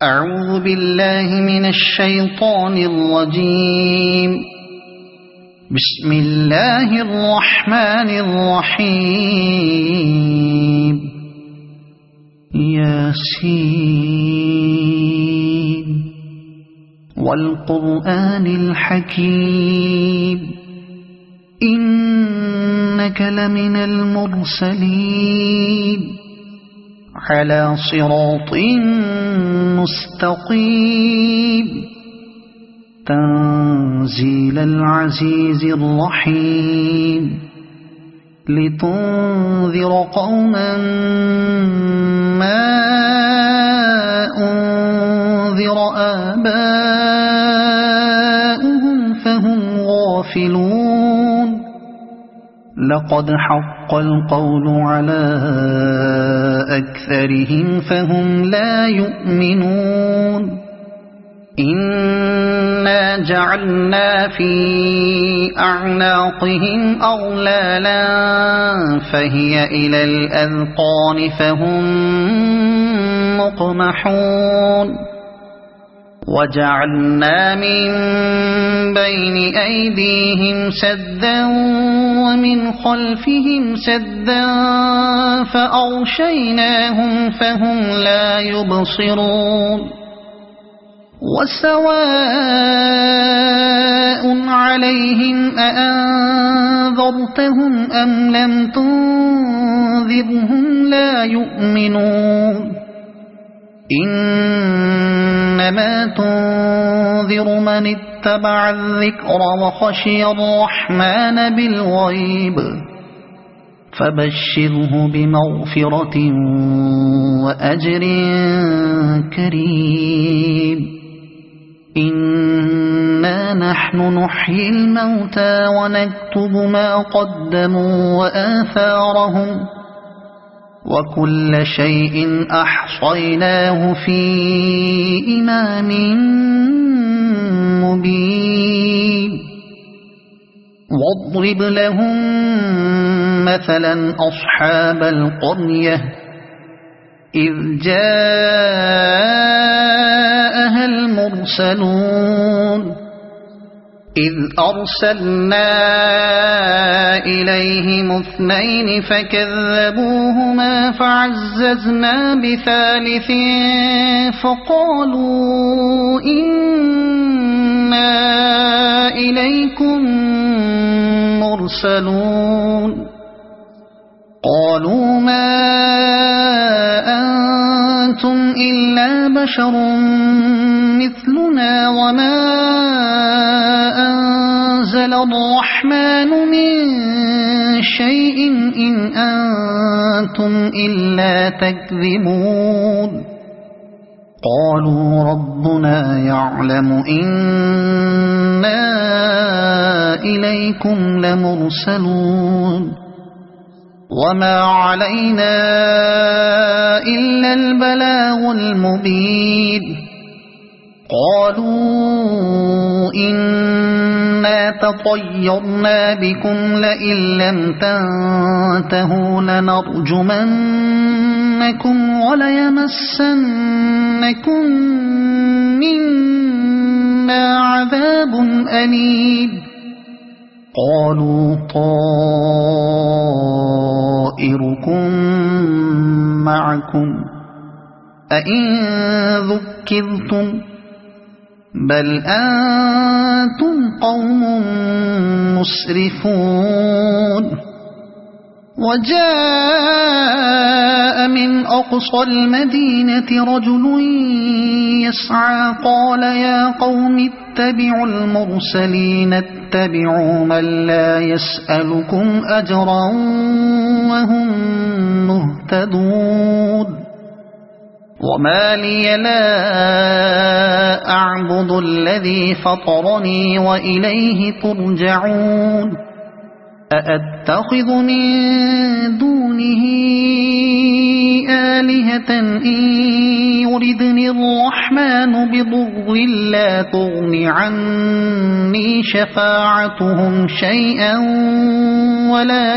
أعوذ بالله من الشيطان الرجيم. بسم الله الرحمن الرحيم. ياسين والقرآن الحكيم إنك لمن المرسلين على صراط مستقيم تنزيل العزيز الرحيم لتنذر قوما ما أنذر آباؤهم فهم غافلون. لقد حق القول على أكثرهم فهم لا يؤمنون. إنا جعلنا في أعناقهم أغلالا فهي إلى الأذقان فهم مقمحون. وجعلنا من بين أيديهم سدا ومن خلفهم سدا فأغشيناهم فهم لا يبصرون. وسواء عليهم أأنذرتهم أم لم تنذرهم لا يؤمنون. إنما تنذر من اتبع الذكر وخشي الرحمن بالغيب فبشره بمغفرة وأجر كريم. إنا نحن نحيي الموتى ونكتب ما قدموا وآثارهم وكل شيء أحصيناه في إمام مبين. واضرب لهم مثلا أصحاب القرية إذ جاءها المرسلون إذ أرسلنا إليهم اثنين فكذبوهما فعززنا بثالث فقالوا إنا إليكم مرسلون. قالوا ما أنتم إلا بشر مثلنا وما أنزل الرحمن من شيء إن أنتم إلا تكذبون. قالوا ربنا يعلم إنا إليكم لمرسلون وما علينا إلا البلاغ المبين. قالوا إنا تطيرنا بكم لئن لم تنتهوا لنرجمنكم وليمسنكم منا عذاب أليم. قالوا طائركم معكم أئن ذكرتم بل أنتم قوم مسرفون. وجاء من أقصى المدينة رجل يسعى قال يا قوم اتبعوا المرسلين اتبعوا من لا يسألكم أجرا وهم مهتدون. وما لي لا أعبد الذي فطرني وإليه ترجعون. أأتخذ من دونه آلهة إن يردني الرحمن بضر لا تغن عني شفاعتهم شيئا ولا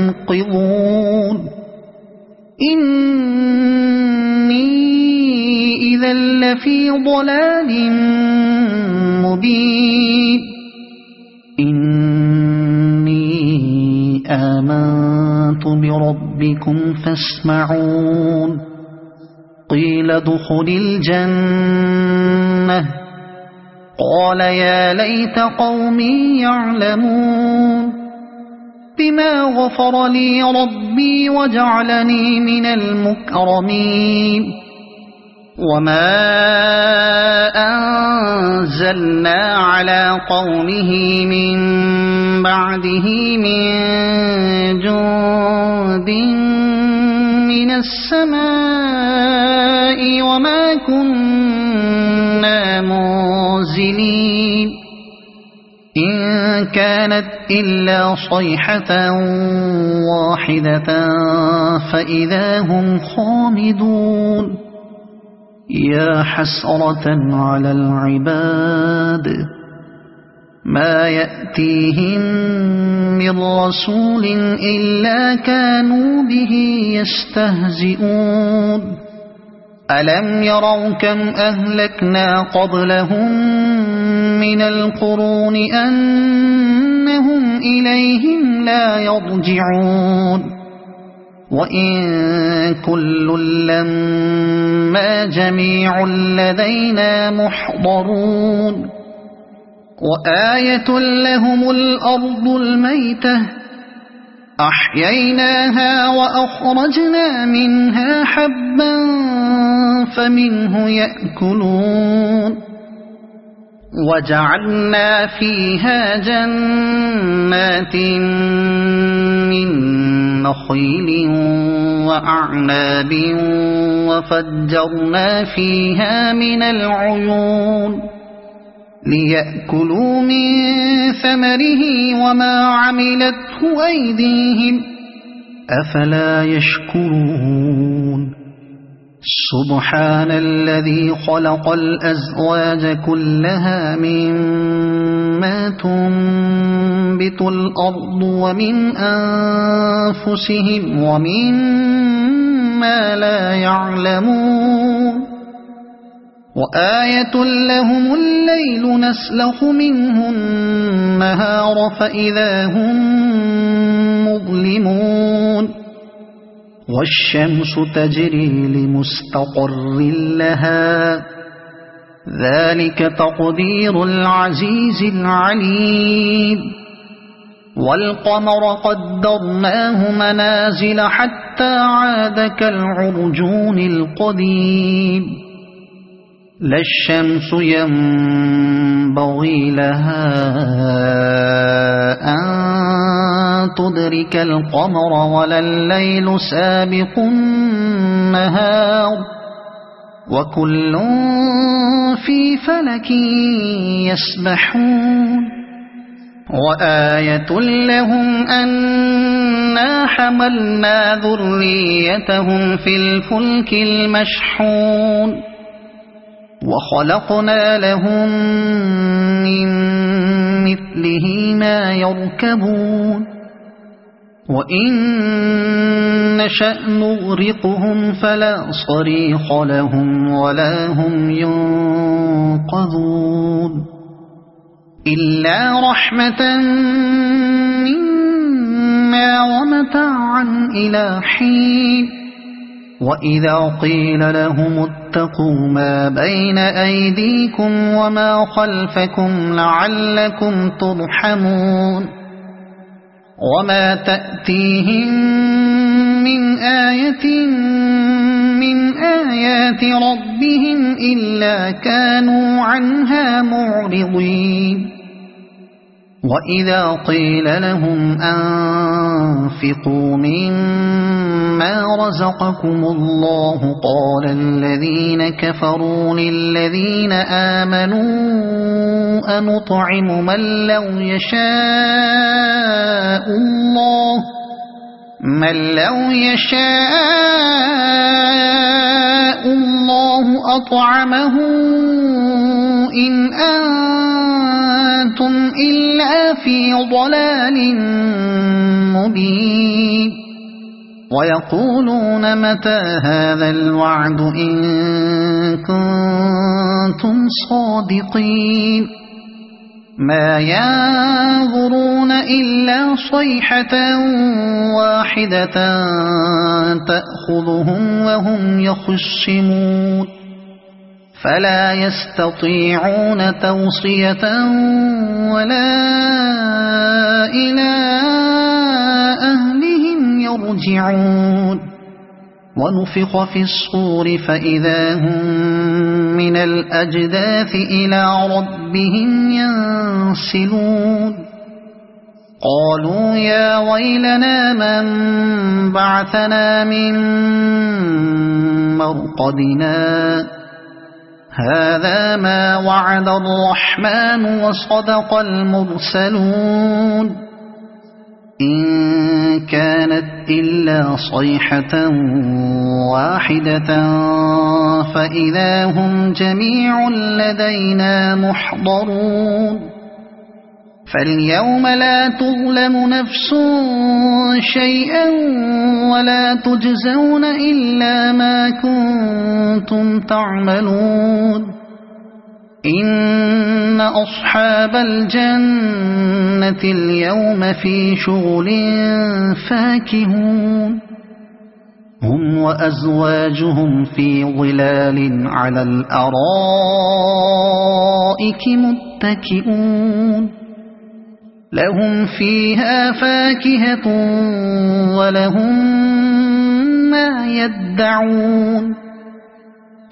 ينقذون. إني إذا لفي ضلال مبين إني آمنت بربكم فاسمعون قيل ادخل الجنة قال يا ليت قومي يعلمون بما غفر لي ربي وجعلني من المكرمين وما أنزلنا على قومه من بعده من جند من السماء وما كنا منزلين إن كانت إلا صيحة واحدة فإذا هم خامدون يا حسرة على العباد ما يأتيهم من رسول إلا كانوا به يستهزئون ألم يروا كم أهلكنا قبلهم من القرون أنهم إليهم لا يرجعون وإن كل لما جميع لدينا محضرون وآية لهم الأرض الميتة أحييناها وأخرجنا منها حبا فمنه يأكلون وجعلنا فيها جنات من نخيل وأعناب وفجرنا فيها من العيون ليأكلوا من ثمره وما عملته أيديهم أفلا يشكرون سبحان الذي خلق الأزواج كلها مما تنبت الأرض ومن أنفسهم ومما لا يعلمون وآية لهم الليل نسلخ منه النهار فإذا هم مظلمون والشمس تجري لمستقر لها ذلك تقدير العزيز العليم والقمر قدرناه منازل حتى عاد كالعرجون القديم لا الشمس ينبغي لها أن تدرك القمر ولا الليل سابق النهار وكل في فلك يسبحون وآية لهم أنا حملنا ذريتهم في الفلك المشحون وخلقنا لهم من مثله ما يركبون وإن نشأ نغرقهم فلا صريخ لهم ولا هم ينقذون إلا رحمة منا ومتاعا إلى حين وإذا قيل لهم اتقوا ما بين أيديكم وما خلفكم لعلكم ترحمون وما تأتيهم من آية من آيات ربهم إلا كانوا عنها معرضين وإذا قيل لهم أنفقوا مما رزقكم الله قال الذين كفروا للذين آمنوا أنطعم من لو يشاء الله أطعمه إن أنتم إلا في ضلال مبين ويقولون متى هذا الوعد إن كنتم كنتم صادقين ما ينظرون إلا صيحة واحدة تأخذهم وهم يخصمون فلا يستطيعون توصية ولا إلى أهلهم يرجعون ونفخ في الصور فإذا هم من الأجداث إلى ربهم ينسلون قالوا يا ويلنا من بعثنا من مرقدنا هذا ما وعد الرحمن وصدق المرسلون إن كانت إلا صيحة واحدة فإذا هم جميع لدينا محضرون فاليوم لا تظلم نفس شيئا ولا تجزون إلا ما كنتم تعملون إن أصحاب الجنة اليوم في شغل فاكهون هم وأزواجهم في ظلال على الأرائك متكئون لهم فيها فاكهة ولهم ما يدعون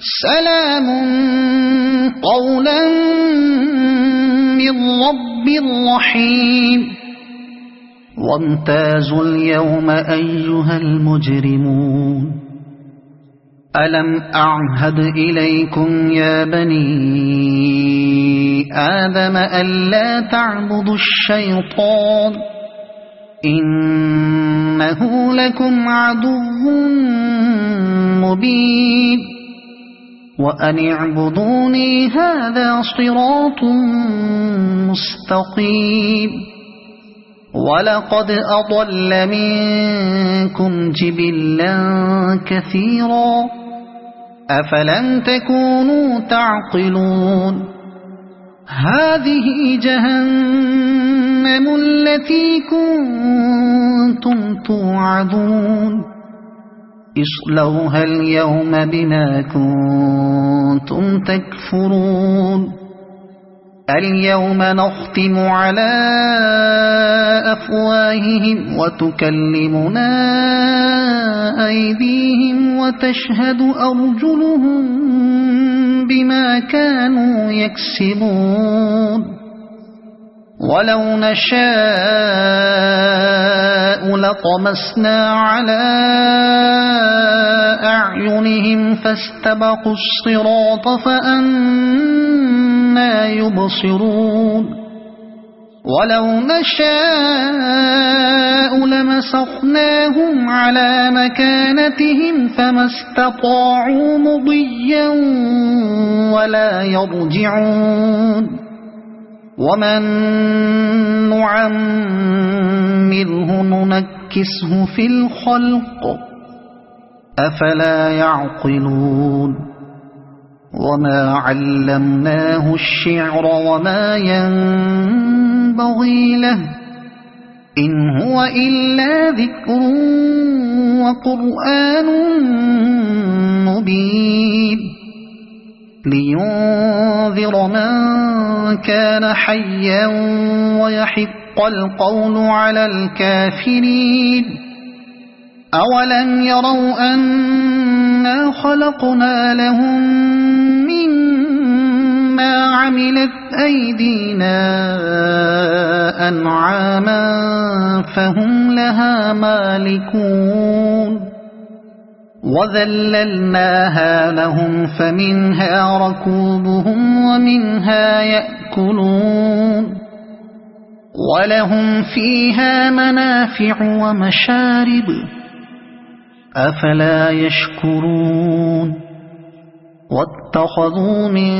سلام قولا من رب رحيم وامتازوا اليوم أيها المجرمون ألم أعهد إليكم يا بني آدم ألا تعبدوا الشيطان إنه لكم عدو مبين وأن اعبدوني هذا صراط مستقيم ولقد أضل منكم جبلا كثيرا أفلم تكونوا تعقلون هذه جهنم التي كنتم توعدون اصلوها اليوم بما كنتم تكفرون اليوم نختم على أفواههم وتكلمنا أيديهم وتشهد أرجلهم بما كانوا يكسبون ولو نشاء لطمسنا على أعينهم فاستبقوا الصراط فأنى يبصرون ولو نشاء لمسخناهم على مكانتهم فما استطاعوا مضيا ولا يرجعون ومن نعمره ننكسه في الخلق أفلا يعقلون وما علمناه الشعر وما ينبغي له إن هو إلا ذكر وقرآن مبين لينذر من كان حيا ويحق القول على الكافرين أولم يروا أنا خلقنا لهم مما عملت أيدينا أنعاما فهم لها مالكون وذللناها لهم فمنها ركوبهم ومنها يأكلون ولهم فيها منافع ومشارب أفلا يشكرون واتخذوا من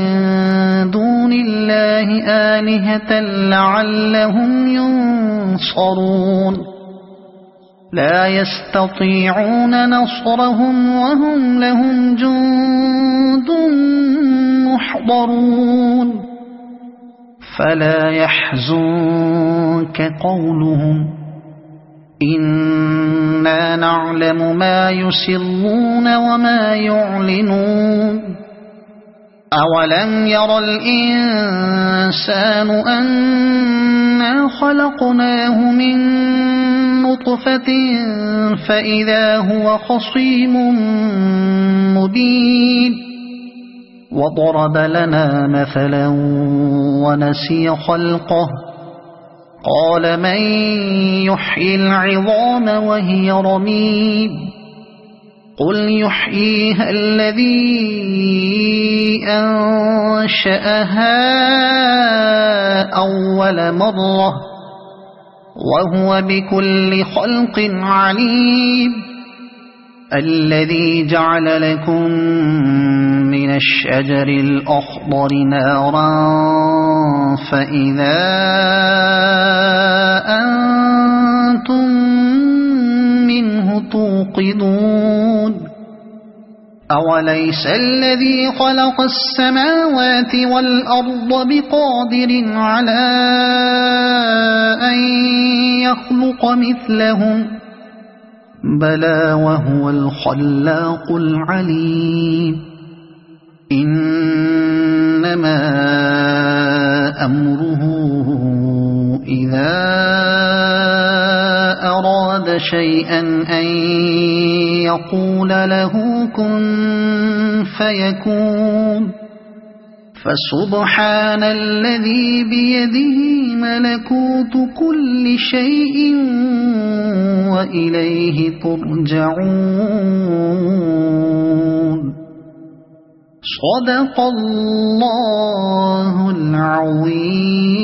دون الله آلهة لعلهم ينصرون لا يستطيعون نصرهم وهم لهم جند يحضرون فلا يحزنك قولهم إنا نعلم ما يسرون وما يعلنون أولم ير الإنسان أنا خلقناه من نطفة فإذا هو خصيم مبين وضرب لنا مثلا ونسي خلقه قال من يحيي العظام وهي رميم قل يحييها الذي أنشأها أول مرة وهو بكل خلق عليم الذي جعل لكم من الشجر الأخضر نارا فإذا أنتم منه توقدون أوليس الذي خلق السماوات والأرض بقادر على أن يخلق مثلهم بلى وهو الخلاق العليم إنما أمره إذا أراد شيئا أن يقول له كن فيكون فسبحان الذي بيده ملكوت كل شيء وإليه ترجعون صدق الله العظيم.